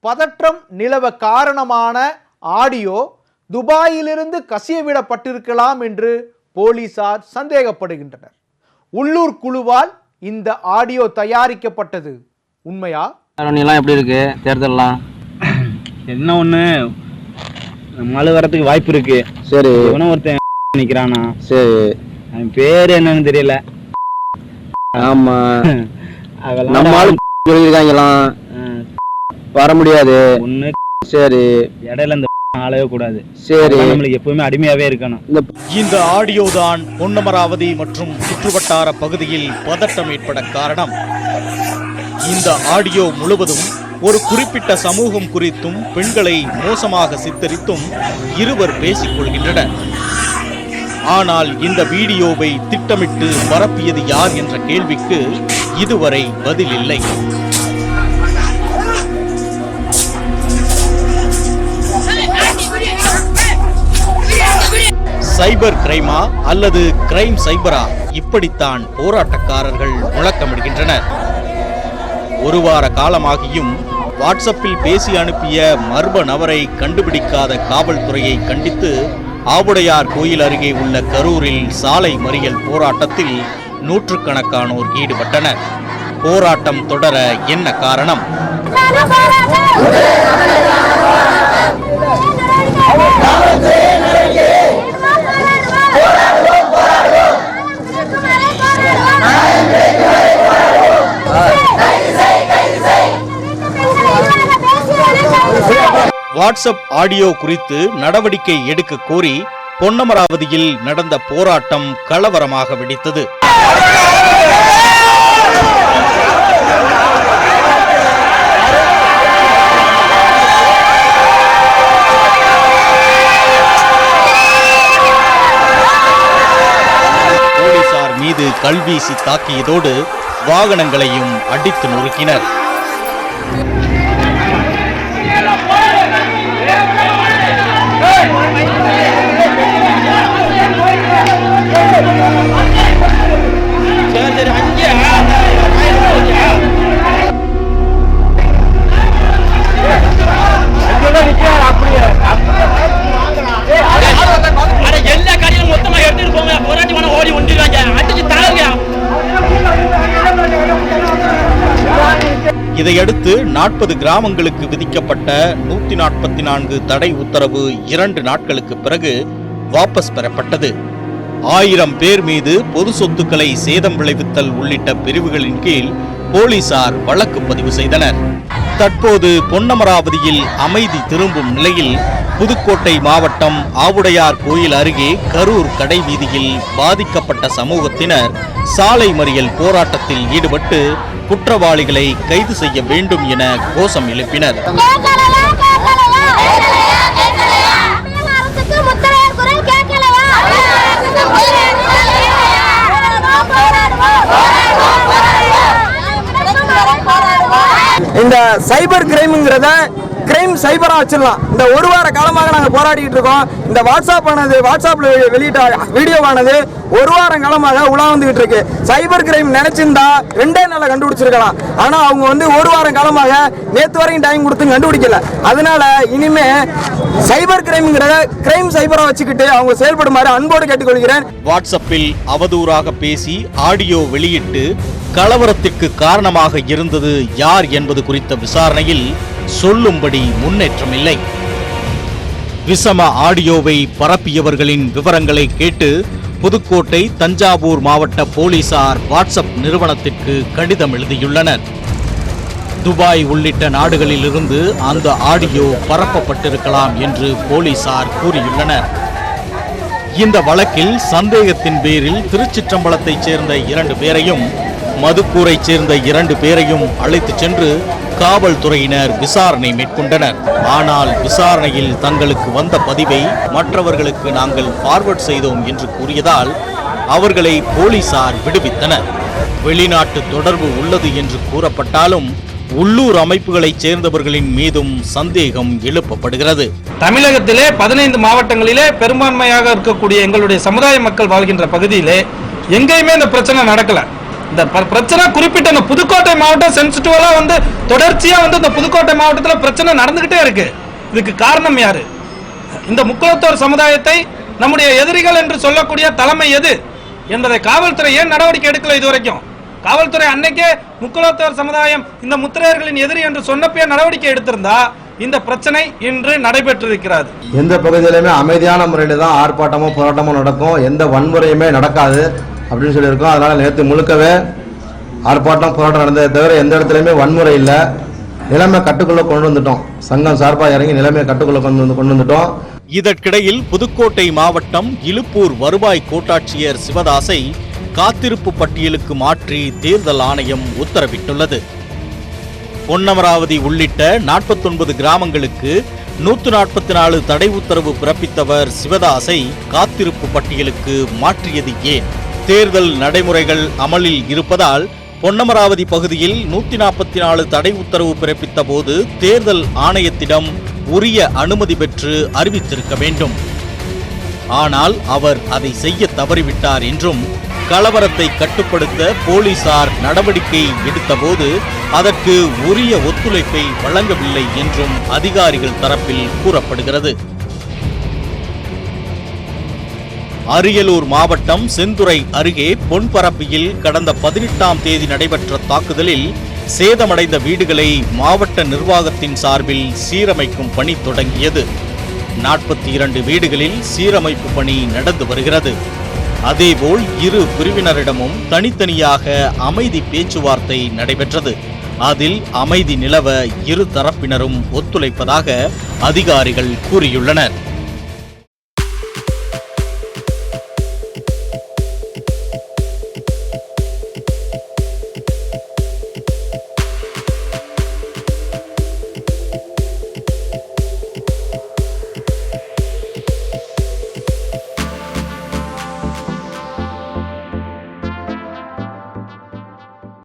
பதற்றம் நிலவ காரணமான ஆடியோ துபாயிலிருந்து கசியவிடப்பட்டிருக்கலாம் என்று போலீசார் சந்தேகப்படுகின்றனர். உள்ளூர் குழுவால் இந்த ஆடியோ தயாரிக்கப்பட்டது உண்மையா? எப்படி இருக்கு தேர்தல்லாம்? என்ன ஒண்ணு மழை வரதுக்கு வாய்ப்பு இருக்கு. சரி, ஒருத்தன் நிக்கிறானா? சரி, அவன் பேரு என்னன்னு தெரியல. ஆமா, நம்ம சொல்லிருக்காங்களாம் வர முடியாது ஒண்ணு. சரி, இடையில இந்த ஆளவே கூடாது. சரி, நம்மளுக்கு எப்பவுமே அடிமையாவே இருக்கணும். இந்த ஆடியோ தான் பொன்னமராவதி மற்றும் சுற்றுவட்டார பகுதியில் பதட்டம் ஏற்பட காரணம். இந்த ஆடியோ முழுவதும் ஒரு குறிப்பிட்ட சமூகம் குறித்தும் பெண்களை மோசமாக சித்தரித்தும் இருவர் பேசிக் கொள்கின்றனர். ஆனால் இந்த வீடியோவை திட்டமிட்டு பரப்பியது யார் என்ற கேள்விக்கு இதுவரை பதில் இல்லை. சைபர் கிரைமா அல்லது கிரைம் சைபரா, இப்படித்தான் போராட்டக்காரர்கள் முழக்கமிடுகின்றனர். ஒரு வார காலமாகியும் வாட்ஸ்அப்பில் பேசி அனுப்பிய மர்ம நபரை கண்டுபிடிக்காத காவல்துறையை கண்டித்து ஆவுடையார் கோயில் அருகே உள்ள கரூரில் சாலை மறியல் போராட்டத்தில் நூற்றுக்கணக்கானோர் ஈடுபட்டனர். போராட்டம் தொடர என்ன காரணம்? வாட்ஸ்அப் ஆடியோ குறித்து நடவடிக்கை எடுக்க கோரி பொன்னமராவதியில் நடந்த போராட்டம் கலவரமாக வெடித்தது. போலீசார் மீது கல்வீசி தாக்கியதோடு வாகனங்களையும் அடித்து நொறுக்கினர். இதையடுத்து 40 கிராமங்களுக்கு விதிக்கப்பட்ட 144 தடை உத்தரவு 2 நாட்களுக்கு பிறகு வாபஸ் பெறப்பட்டது. 1000 பேர் மீது பொது சொத்துக்களை சேதம் விளைவித்தல் உள்ளிட்ட பிரிவுகளின் கீழ் போலீசார் வழக்கு பதிவு செய்தனர். தற்போது பொன்னமராவதியில் அமைதி திரும்பும் நிலையில் புதுக்கோட்டை மாவட்டம் ஆவுடையார் கோயில் அருகே கரூர் கடை வீதியில் பாதிக்கப்பட்ட சமூகத்தினர் சாலை மறியல் போராட்டத்தில் ஈடுபட்டு குற்றவாளிகளை கைது செய்ய வேண்டும் என கோஷம் எழுப்பினர். இந்த சைபர் கிரைம்ங்கிறத கிரைம் சைபரா வச்சிடலாம். இந்த ஒரு வார காலமாக நாங்கள் போராடிட்டு இருக்கோம். இந்த வாட்ஸ்அப்ல வெளியிட்ட வீடியோவானது ஒரு வாரம் காலமாக உலா வந்துகிட்டு இருக்கு. சைபர் கிரைம் நினைச்சிருந்தா 2 நாள்ல கண்டுபிடிச்சிருக்கலாம். ஆனா அவங்க ஒரு வாரம் காலமாக நேத்து வரைக்கும் டைம் கொடுத்து கண்டுபிடிக்கல. அதனால இனிமே சைபர் கிரைம்ங்கிறத கிரைம் சைபரா வச்சுக்கிட்டு அவங்க செயல்படுமாறு அன்போடு கேட்டுக்கொள்கிறேன். வாட்ஸ்அப்பில் அவதூறாக பேசி ஆடியோ வெளியிட்டு கலவரத்திற்கு காரணமாக இருந்தது யார் என்பது குறித்த விசாரணையில் சொல்லும்படி முன்னேற்றம் இல்லை. விஷம ஆடியோவை பரப்பியவர்களின் விவரங்களை கேட்டு புதுக்கோட்டை, தஞ்சாவூர் மாவட்ட போலீசார் வாட்ஸ்அப் நிறுவனத்திற்கு கடிதம் எழுதியுள்ளனர். துபாய் உள்ளிட்ட நாடுகளில் இருந்து அந்த ஆடியோ பரப்பப்பட்டிருக்கலாம் என்று போலீசார் கூறியுள்ளனர். இந்த வழக்கில் சந்தேகத்தின் பேரில் திருச்சிற்றம்பலத்தைச் சேர்ந்த 2 பேரையும் மதுக்கூரைச் சேர்ந்த 2 பேரையும் அழைத்துச் சென்று காவல்துறையினர் விசாரணை மேற்கொண்டனர். ஆனால் விசாரணையில் தங்களுக்கு வந்த பதிவை மற்றவர்களுக்கு நாங்கள் ஃபார்வர்ட் செய்தோம் என்று கூறியதால் அவர்களை போலீசார் விடுவித்தனர். வெளிநாட்டு தொடர்பு உள்ளது என்று கூறப்பட்டாலும் உள்ளூர் அமைப்புகளைச் சேர்ந்தவர்களின் மீதும் சந்தேகம் எழுப்பப்படுகிறது. தமிழகத்திலே 15 மாவட்டங்களிலே பெரும்பான்மையாக இருக்கக்கூடிய எங்களுடைய சமுதாய மக்கள் வாழ்கின்ற பகுதியிலே எங்கேயுமே இந்த பிரச்சனை நடக்கல. இந்த பிரச்சனை குறிப்பிட்ட இந்த புதுக்கோட்டை மாவட்டம் சென்சிட்டிவலா வந்து தொடர்ச்சியா வந்து இந்த புதுக்கோட்டை மாவட்டத்தில் பிரச்சனை நடந்துகிட்டே இருக்கு. இதுக்கு காரணம் யாரு? இந்த முக்குளத்தோர் சமுதாயத்தை நம்முடைய எதிரிகள் என்று சொல்லக்கூடிய தலைமை எது என்பதை காவல்துறை ஏன் நடவடிக்கை எடுக்கல? இதுவரைக்கும் காவல்துறை அன்னைக்கே முக்குளத்தோர் சமுதாயம் இந்த முத்திரையர்களின் எதிரி என்று சொன்னப்பே நடவடிக்கை எடுத்திருந்தா இந்த பிரச்சனை இன்று நடைபெற்றிருக்கிறது. எந்த பகுதியிலுமே அமைதியான முறையில் தான் ஆர்ப்பாட்டமோ போராட்டமோ நடக்கும், எந்த வன்முறையுமே நடக்காது அப்படின்னு சொல்லியிருக்கோம். அதனால நேற்று முழுக்கவே ஆர்ப்பாட்டம் போராட்டம் நடந்ததை தவிர எந்த இடத்துலையுமே வன்முறை இல்லை. நிலைமை கட்டுக்குள்ள கொண்டு வந்துட்டோம். சங்கம் சார்பாக இறங்கி நிலைமையை கட்டுக்குள்ள கொண்டு வந்துட்டோம். இதற்கிடையில் புதுக்கோட்டை மாவட்டம் இலுப்பூர் வருவாய் கோட்டாட்சியர் சிவதாசை காத்திருப்பு பட்டியலுக்கு மாற்றி தேர்தல் ஆணையம் உத்தரவிட்டுள்ளது. பொன்னமராவதி உள்ளிட்ட 49 கிராமங்களுக்கு 144 தடை உத்தரவு பிறப்பித்தவர் சிவதாசை காத்திருப்பு பட்டியலுக்கு மாற்றியது ஏன்? தேர்தல் நடைமுறைகள் அமலில் இருப்பதால் பொன்னமராவதி பகுதியில் 144 தடை உத்தரவு பிறப்பித்த போது தேர்தல் ஆணையத்திடம் உரிய அனுமதி பெற்று அறிவித்திருக்க வேண்டும். ஆனால் அவர் அதை செய்ய தவறிவிட்டார் என்றும், கலவரத்தை கட்டுப்படுத்த போலீசார் நடவடிக்கை எடுத்தபோது அதற்கு உரிய ஒத்துழைப்பை வழங்கவில்லை என்றும் அதிகாரிகள் தரப்பில் கூறப்படுகிறது. அரியலூர் மாவட்டம் செந்துறை அருகே பொன்பரப்பியில் கடந்த 18ஆம் தேதி நடைபெற்ற தாக்குதலில் சேதமடைந்த வீடுகளை மாவட்ட நிர்வாகத்தின் சார்பில் சீரமைக்கும் பணி தொடங்கியது. 42 வீடுகளில் சீரமைப்பு பணி நடந்து வருகிறது. அதேபோல் இரு பிரிவினரிடமும் தனித்தனியாக அமைதி பேச்சுவார்த்தை நடைபெற்றது. அதில் அமைதி நிலவ இரு தரப்பினரும் ஒத்துழைப்பதாக அதிகாரிகள் கூறியுள்ளனர்.